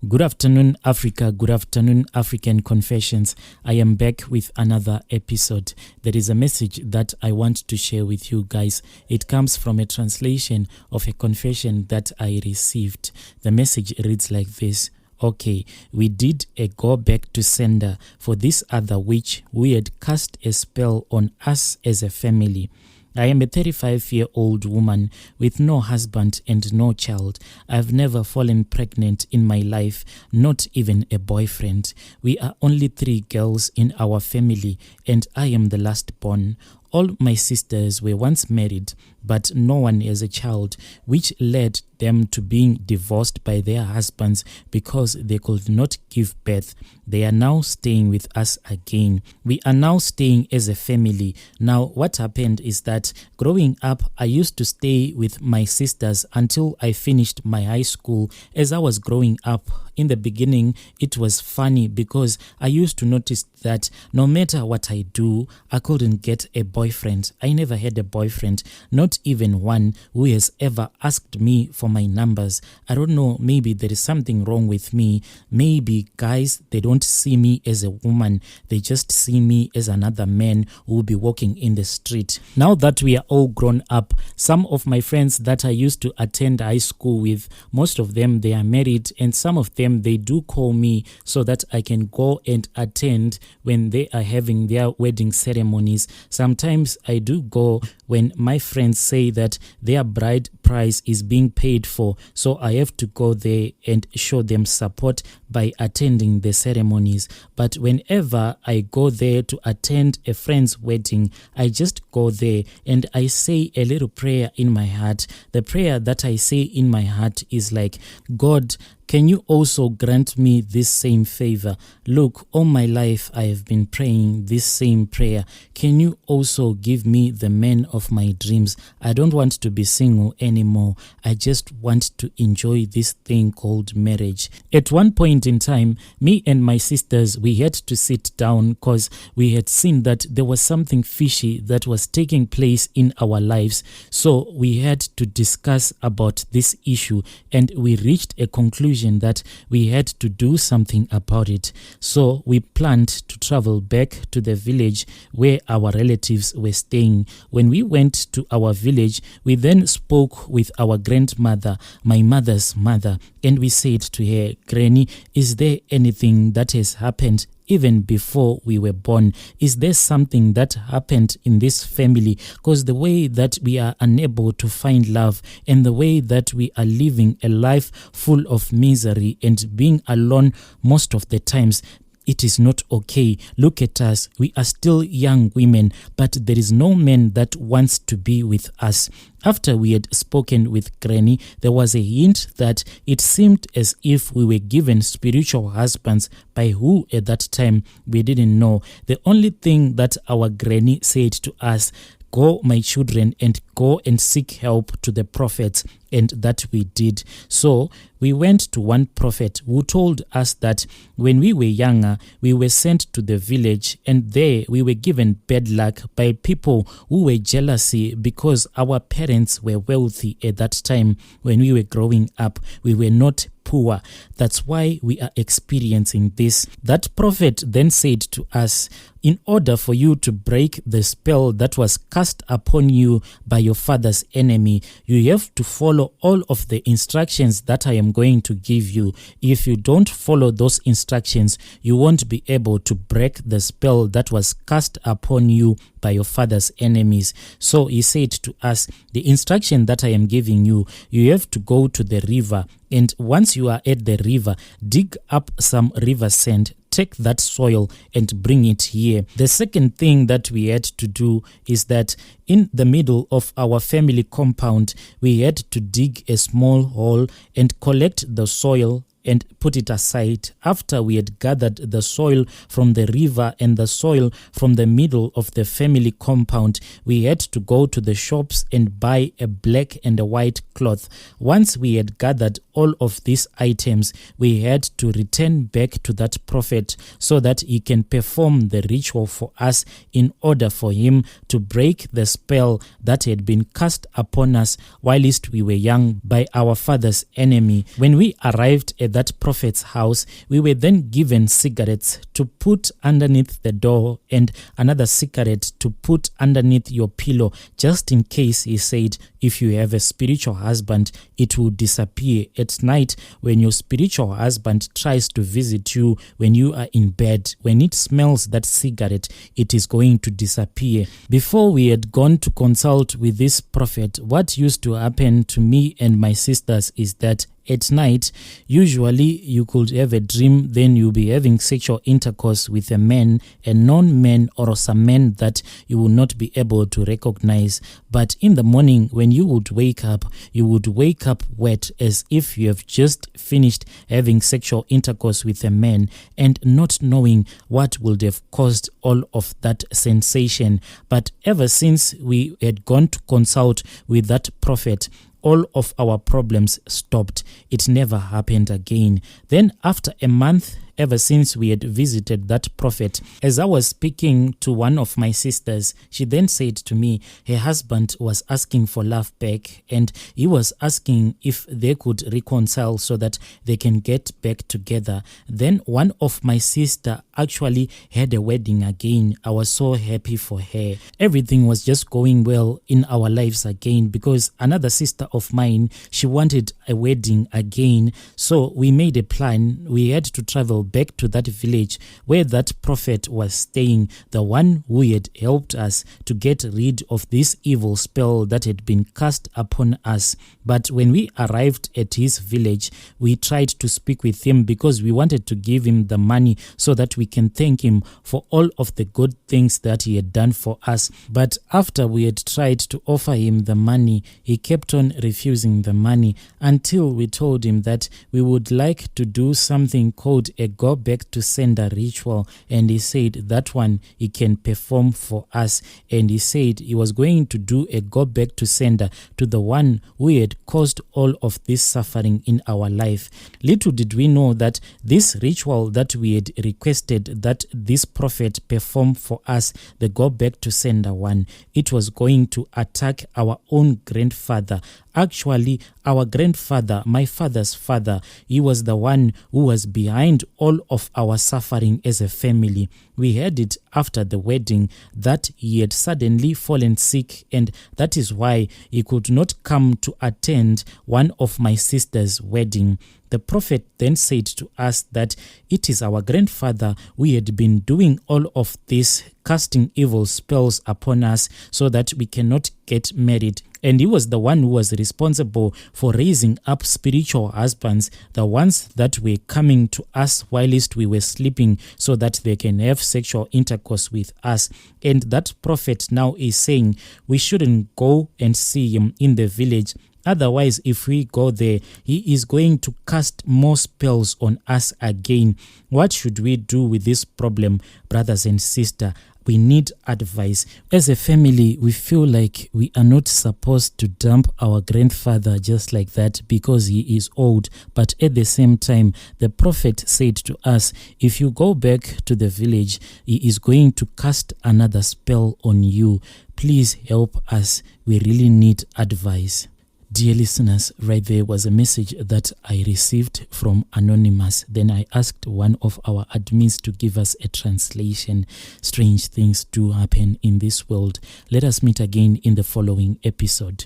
Good afternoon, Africa. Good afternoon, African Confessions. I am back with another episode. There is a message that I want to share with you guys. It comes from a translation of a confession that I received. The message reads like this. Okay, we did a go back to sender for this other witch who had cast a spell on us as a family. I am a 35-year-old woman with no husband and no child. I've never fallen pregnant in my life, not even a boyfriend. We are only 3 girls in our family, and I am the last born. All my sisters were once married, but no one has a child, which led them to being divorced by their husbands because they could not give birth. They are now staying with us again. We are now staying as a family. Now, what happened is that growing up, I used to stay with my sisters until I finished my high school. As I was growing up, in the beginning, it was funny because I used to notice that no matter what I do, I couldn't get a boyfriend. I never had a boyfriend, not even one who has ever asked me for my numbers. I don't know, maybe there is something wrong with me. Maybe guys, they don't see me as a woman. They just see me as another man who will be walking in the street. Now that we are all grown up, some of my friends that I used to attend high school with, most of them, they are married, and some of them, they do call me so that I can go and attend when they are having their wedding ceremonies. Sometimes I do go when my friends say that their bride price is being paid for, so I have to go there and show them support by attending the ceremonies. But whenever I go there to attend a friend's wedding, I just go there and I say a little prayer in my heart. The prayer that I say in my heart is like, God, can you also grant me this same favor? Look, all my life I have been praying this same prayer. Can you also give me the man of my dreams? I don't want to be single anymore. I just want to enjoy this thing called marriage. At one point in time, me and my sisters, we had to sit down because we had seen that there was something fishy that was taking place in our lives. So we had to discuss about this issue, and we reached a conclusion that we had to do something about it. So we planned to travel back to the village where our relatives were staying. When we went to our village, we then spoke with our grandmother, my mother's mother, and we said to her, Granny, is there anything that has happened even before we were born? Is there something that happened in this family? Because the way that we are unable to find love and the way that we are living a life full of misery and being alone most of the times, it is not okay. Look at us. We are still young women, but there is no man that wants to be with us. After we had spoken with Granny, there was a hint that it seemed as if we were given spiritual husbands, by who at that time we didn't know. The only thing that our Granny said to us, go, my children, and go and seek help to the prophets. And that we did. So we went to one prophet who told us that when we were younger, we were sent to the village, and there we were given bad luck by people who were jealousy because our parents were wealthy at that time. When we were growing up, we were not poor. That's why we are experiencing this. That prophet then said to us, in order for you to break the spell that was cast upon you by your father's enemy, you have to follow all of the instructions that I am going to give you. If you don't follow those instructions, you won't be able to break the spell that was cast upon you by your father's enemies. So he said to us, the instruction that I am giving you, you have to go to the river, and once you are at the river, dig up some river sand, take that soil and bring it here. The second thing that we had to do is that in the middle of our family compound, we had to dig a small hole and collect the soil and put it aside. After we had gathered the soil from the river and the soil from the middle of the family compound, we had to go to the shops and buy a black and a white cloth. Once we had gathered all of these items, we had to return back to that prophet so that he can perform the ritual for us in order for him to break the spell that had been cast upon us whilst we were young by our father's enemy. When we arrived at that prophet's house, we were then given cigarettes to put underneath the door and another cigarette to put underneath your pillow, just in case, he said, if you have a spiritual husband, it will disappear at night when your spiritual husband tries to visit you when you are in bed. When it smells that cigarette, it is going to disappear. Before we had gone to consult with this prophet, what used to happen to me and my sisters is that at night, usually you could have a dream, then you'll be having sexual intercourse with a man, a non-man, or some men that you will not be able to recognize. But in the morning, when you would wake up, you would wake up wet as if you have just finished having sexual intercourse with a man, and not knowing what would have caused all of that sensation. But ever since we had gone to consult with that prophet, all of our problems stopped. It never happened again. Then after a month, ever since we had visited that prophet, as I was speaking to one of my sisters, she then said to me, her husband was asking for love back, and he was asking if they could reconcile so that they can get back together. Then one of my sister actually had a wedding again. I was so happy for her. Everything was just going well in our lives again, because another sister of mine, she wanted a wedding again. So we made a plan. We had to travel back to that village where that prophet was staying, the one who had helped us to get rid of this evil spell that had been cast upon us. But when we arrived at his village, we tried to speak with him because we wanted to give him the money so that we can thank him for all of the good things that he had done for us. But after we had tried to offer him the money, he kept on refusing the money until we told him that we would like to do something called a go back to sender ritual, and he said that one he can perform for us. And he said he was going to do a go back to sender to the one who had caused all of this suffering in our life. Little did we know that this ritual that we had requested that this prophet perform for us, the go back to sender one, it was going to attack our own grandfather. Actually, our grandfather, my father's father, he was the one who was behind all of our suffering as a family. We heard it after the wedding that he had suddenly fallen sick, and that is why he could not come to attend one of my sister's wedding. The prophet then said to us that it is our grandfather who had been doing all of this, casting evil spells upon us so that we cannot get married. And he was the one who was responsible for raising up spiritual husbands, the ones that were coming to us whilst we were sleeping so that they can have sexual intercourse with us. And that prophet now is saying we shouldn't go and see him in the village. Otherwise, if we go there, he is going to cast more spells on us again. What should we do with this problem, brothers and sisters? We need advice. As a family, we feel like we are not supposed to dump our grandfather just like that because he is old. But at the same time, the prophet said to us, if you go back to the village, he is going to cast another spell on you. Please help us. We really need advice. Dear listeners, right there was a message that I received from Anonymous. Then I asked one of our admins to give us a translation. Strange things do happen in this world. Let us meet again in the following episode.